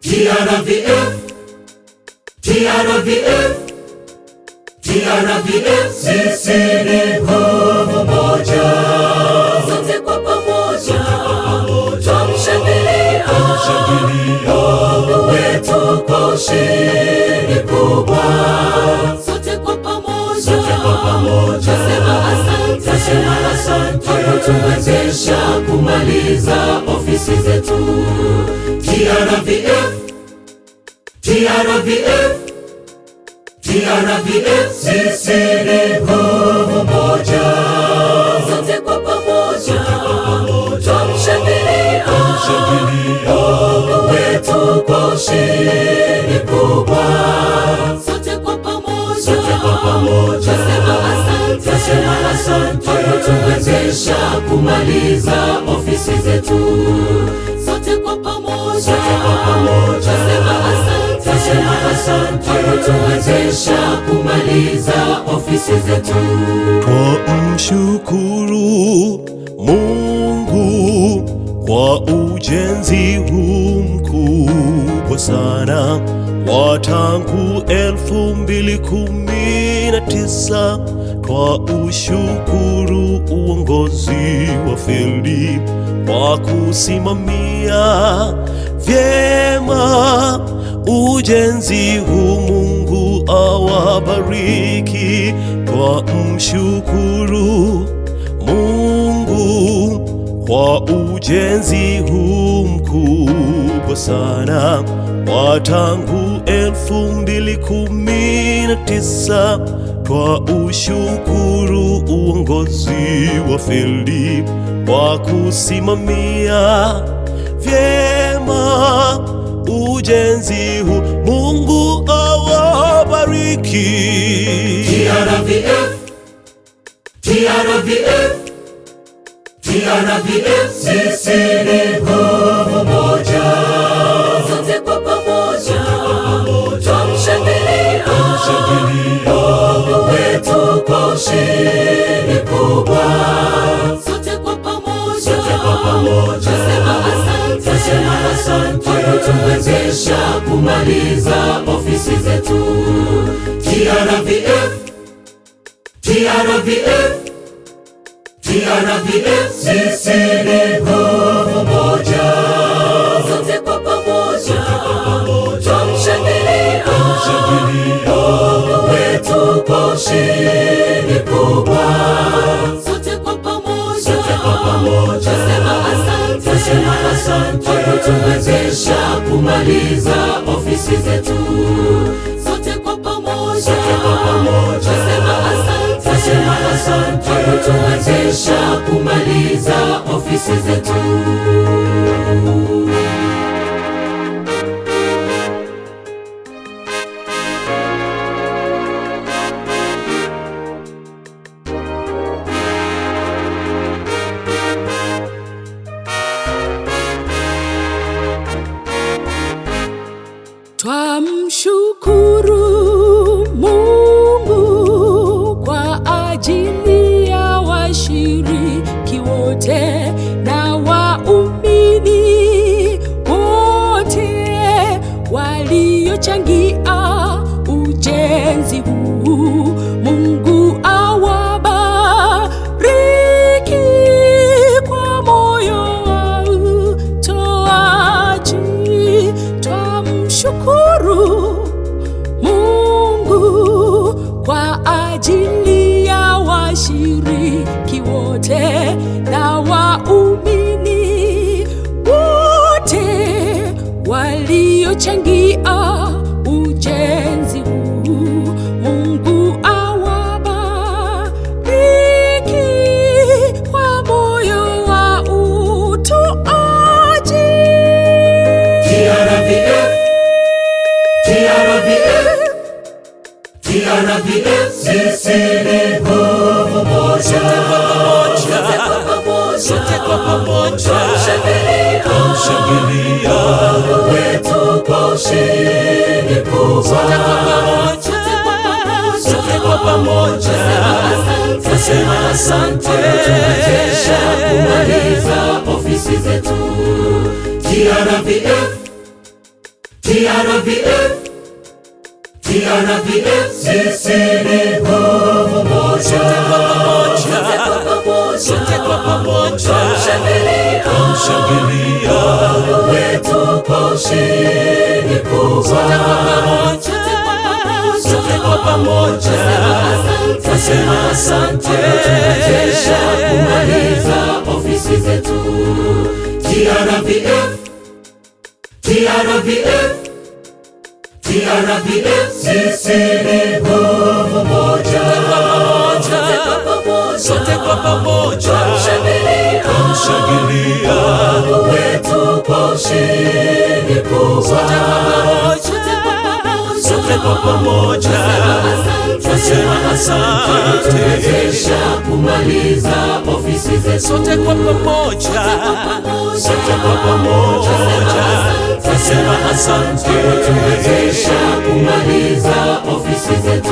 TRVF, TRVF, TRVF, sisi ni nguvu moja. Sote kwa pamoja, tumshangilia Mungu wetu kwa ushindi kubwa. Sote kwa pamoja, tasema asante kwa kutuwezesha kumaliza ofisi zetu. TRVF, TRVF, TRVF, sisi ni nguvu moja. Sote kwa pamoja, tumshangilia Mungu wetu kwa ushindi kubwa. Sote kwa pamoja, tasema asante kwa kutuwezesha kumaliza ofisi zetu. Sote kwa pamoja, tasema asante kwa kutuwezesha kumaliza ofisi zetu. Twamshukuru Mungu kwa ujenzi huu mkubwa sana wa tangu 2019. Twaushukuru uongozi wa fieldi kwa kusimamia vyema ujenzi huu. Mungu awabariki. Twamshukuru Mungu kwa ujenzi huu mkubwa sana wa tangu 2019. Twaushukuru uongozi wa fieldi kwa kusimamia vyema ujenzi huu. Mungu awabariki. TRVF, TRVF, TRVF, sisi ni nguvu moja. Sote kwa pamoja, tumshangilia Mungu wetu kwa ushindi kubwa. Sote kwa pamoja, tasema asante kwa kutuwezesha kumaliza ofisi zetu. TRVF, TRVF, TRVF, sisi ni nguvu moja. Sote kwa pamoja, tumshangilia Mungu wetu kwa ushindi kubwa. Sote kwa pamoja, tasema asante kwa kutuwezesha kumaliza ofisi zetu. Sote kwa pamoja, tasema asante kwa kutuwezesha kumaliza ofisi zetu. Twamshukuru Mungu kwa ajili ya washiriki wote na waumini wote waliochangia ujenzi huu. Mungu awabariki kwa moyo wa utoaji. Twamshukuru Mungu kwa ajili ya washiriki wote na waumini wote waliochangia ujenzi huu. Mungu awabariki kwa moyo wa utoaji. TRVF, TRVF, TRVF, sisi ni nguvu moja. Sote kwa pamoja, tumshangilia Mungu wetu kwa ushindi kubwa. Sote kwa pamoja, tasema asante kwa kutuwezesha kumaliza ofisi zetu. TRVF, TRVF, TRVF, sisi ni nguvu moja. Sote kwa pamoja, tumshangilia Mungu wetu kwa ushindi kubwa. sote kwa pamoja, Twasema asante, tuwezesha kumaliza ofisi zetu. TRVF, TRVF, TRVF, sisi ni nguvu moja. sote kwa pamoja, tumshangilia Mungu wetu kwa ushindi kubwa. sote kwa pamoja, Twasema asante, tuwezesha kumaliza ofisi zetu. sote kwa pamoja, Sote kwa pamoja, twasema asante, tuwezesha kumaliza ofisi zetu.